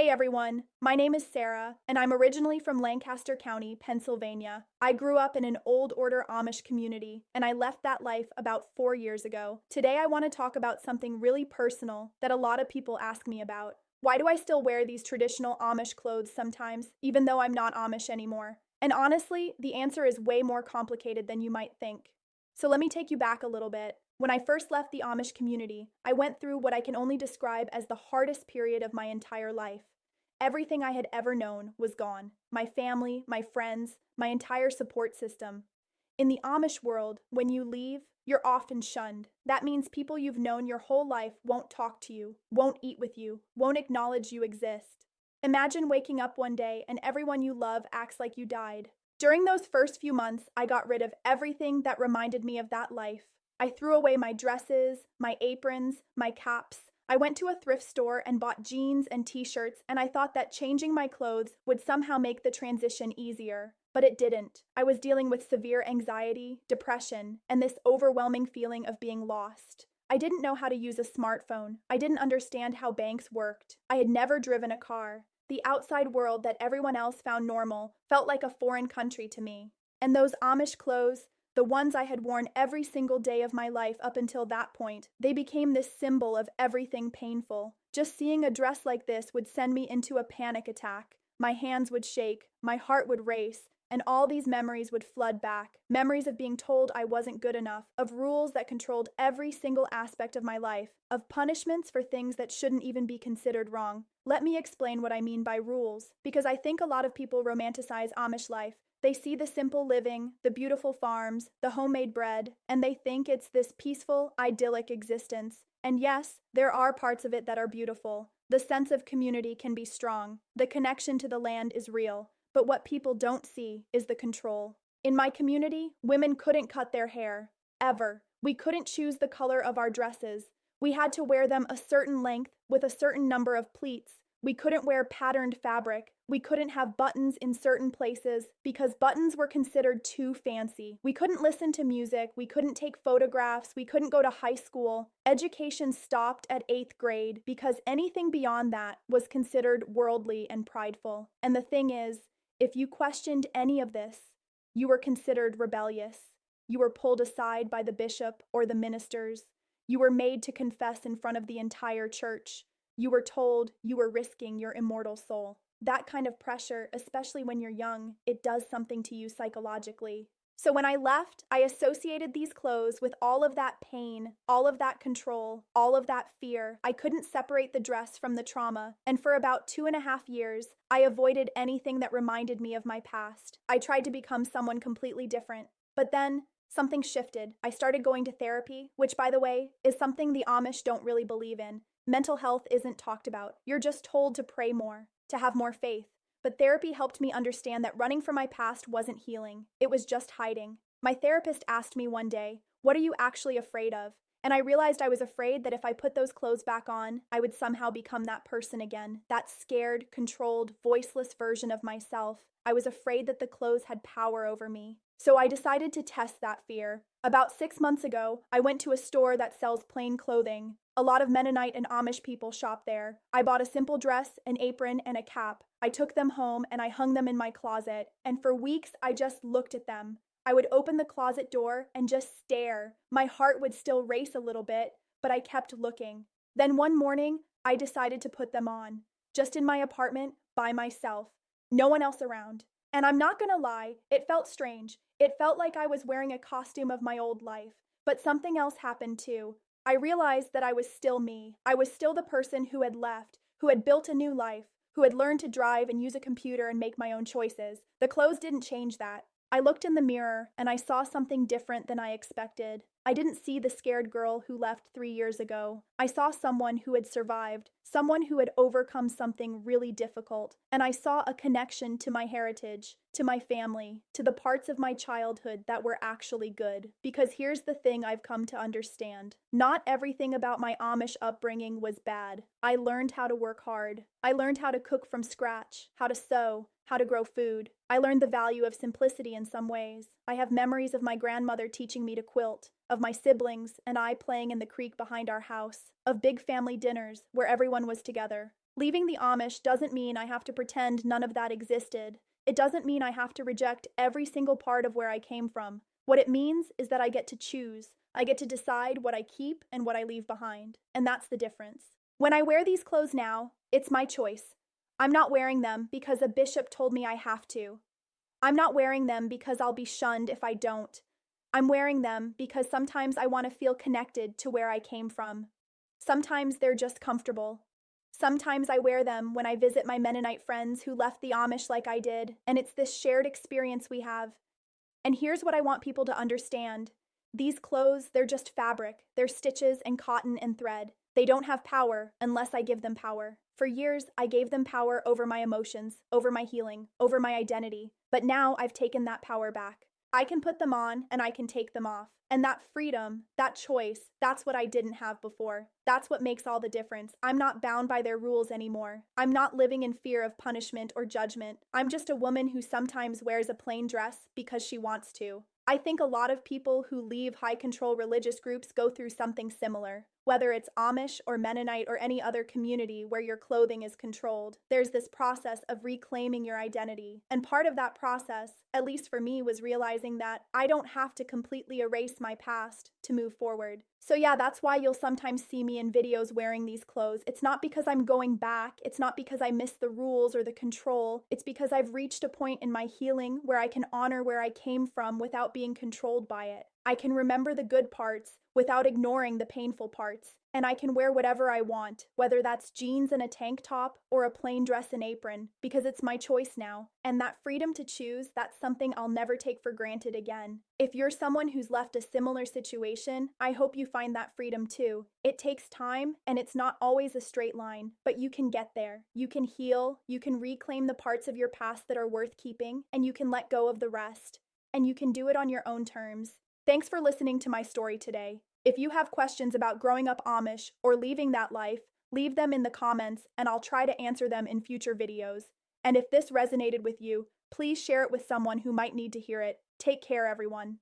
Hey everyone, my name is Sarah, and I'm originally from Lancaster County, Pennsylvania. I grew up in an old order Amish community, and I left that life about 4 years ago. Today I want to talk about something really personal that a lot of people ask me about. Why do I still wear these traditional Amish clothes sometimes, even though I'm not Amish anymore? And honestly, the answer is way more complicated than you might think. So let me take you back a little bit. When I first left the Amish community, I went through what I can only describe as the hardest period of my entire life. Everything I had ever known was gone. My family, my friends, my entire support system. In the Amish world, when you leave, you're often shunned. That means people you've known your whole life won't talk to you, won't eat with you, won't acknowledge you exist. Imagine waking up one day and everyone you love acts like you died. During those first few months, I got rid of everything that reminded me of that life. I threw away my dresses, my aprons, my caps. I went to a thrift store and bought jeans and t-shirts, and I thought that changing my clothes would somehow make the transition easier. But it didn't. I was dealing with severe anxiety, depression, and this overwhelming feeling of being lost. I didn't know how to use a smartphone. I didn't understand how banks worked. I had never driven a car. The outside world that everyone else found normal felt like a foreign country to me. And those Amish clothes, the ones I had worn every single day of my life up until that point, they became this symbol of everything painful. Just seeing a dress like this would send me into a panic attack. My hands would shake, my heart would race, and all these memories would flood back. Memories of being told I wasn't good enough, of rules that controlled every single aspect of my life, of punishments for things that shouldn't even be considered wrong. Let me explain what I mean by rules, because I think a lot of people romanticize Amish life. They see the simple living, the beautiful farms, the homemade bread, and they think it's this peaceful, idyllic existence. And yes, there are parts of it that are beautiful. The sense of community can be strong. The connection to the land is real. But what people don't see is the control. In my community, women couldn't cut their hair, ever. We couldn't choose the color of our dresses. We had to wear them a certain length with a certain number of pleats. We couldn't wear patterned fabric. We couldn't have buttons in certain places because buttons were considered too fancy. We couldn't listen to music. We couldn't take photographs. We couldn't go to high school. Education stopped at 8th grade because anything beyond that was considered worldly and prideful. And the thing is, if you questioned any of this, you were considered rebellious. You were pulled aside by the bishop or the ministers. You were made to confess in front of the entire church. You were told you were risking your immortal soul. That kind of pressure, especially when you're young, it does something to you psychologically. So when I left, I associated these clothes with all of that pain, all of that control, all of that fear. I couldn't separate the dress from the trauma, and for about 2.5 years, I avoided anything that reminded me of my past. I tried to become someone completely different. But then, something shifted. I started going to therapy, which, by the way, is something the Amish don't really believe in. Mental health isn't talked about. You're just told to pray more, to have more faith. But therapy helped me understand that running from my past wasn't healing. It was just hiding. My therapist asked me one day, "What are you actually afraid of?" And I realized I was afraid that if I put those clothes back on, I would somehow become that person again, that scared, controlled, voiceless version of myself. I was afraid that the clothes had power over me. So I decided to test that fear. About 6 months ago, I went to a store that sells plain clothing. A lot of Mennonite and Amish people shop there. I bought a simple dress, an apron, and a cap. I took them home and I hung them in my closet. And for weeks, I just looked at them. I would open the closet door and just stare. My heart would still race a little bit, but I kept looking. Then one morning, I decided to put them on. Just in my apartment, by myself. No one else around. And I'm not gonna lie, it felt strange. It felt like I was wearing a costume of my old life. But something else happened too. I realized that I was still me. I was still the person who had left, who had built a new life, who had learned to drive and use a computer and make my own choices. The clothes didn't change that. I looked in the mirror and I saw something different than I expected. I didn't see the scared girl who left 3 years ago. I saw someone who had survived, someone who had overcome something really difficult, and I saw a connection to my heritage, to my family, to the parts of my childhood that were actually good. Because here's the thing I've come to understand. Not everything about my Amish upbringing was bad. I learned how to work hard. I learned how to cook from scratch, how to sew, how to grow food. I learned the value of simplicity in some ways. I have memories of my grandmother teaching me to quilt, of my siblings and I playing in the creek behind our house, of big family dinners where everyone was together. Leaving the Amish doesn't mean I have to pretend none of that existed. It doesn't mean I have to reject every single part of where I came from. What it means is that I get to choose. I get to decide what I keep and what I leave behind. And that's the difference. When I wear these clothes now, it's my choice. I'm not wearing them because a bishop told me I have to. I'm not wearing them because I'll be shunned if I don't. I'm wearing them because sometimes I want to feel connected to where I came from. Sometimes they're just comfortable. Sometimes I wear them when I visit my Mennonite friends who left the Amish like I did, and it's this shared experience we have. And here's what I want people to understand. These clothes, they're just fabric. They're stitches and cotton and thread. They don't have power unless I give them power. For years, I gave them power over my emotions, over my healing, over my identity. But now I've taken that power back. I can put them on and I can take them off. And that freedom, that choice, that's what I didn't have before. That's what makes all the difference. I'm not bound by their rules anymore. I'm not living in fear of punishment or judgment. I'm just a woman who sometimes wears a plain dress because she wants to. I think a lot of people who leave high-control religious groups go through something similar. Whether it's Amish or Mennonite or any other community where your clothing is controlled, there's this process of reclaiming your identity. And part of that process, at least for me, was realizing that I don't have to completely erase my past to move forward. So yeah, that's why you'll sometimes see me in videos wearing these clothes. It's not because I'm going back. It's not because I miss the rules or the control. It's because I've reached a point in my healing where I can honor where I came from without being controlled by it. I can remember the good parts without ignoring the painful parts. And I can wear whatever I want, whether that's jeans and a tank top or a plain dress and apron, because it's my choice now. And that freedom to choose, that's something I'll never take for granted again. If you're someone who's left a similar situation, I hope you find that freedom too. It takes time, and it's not always a straight line, but you can get there. You can heal, you can reclaim the parts of your past that are worth keeping, and you can let go of the rest. And you can do it on your own terms. Thanks for listening to my story today. If you have questions about growing up Amish or leaving that life, leave them in the comments and I'll try to answer them in future videos. And if this resonated with you, please share it with someone who might need to hear it. Take care, everyone.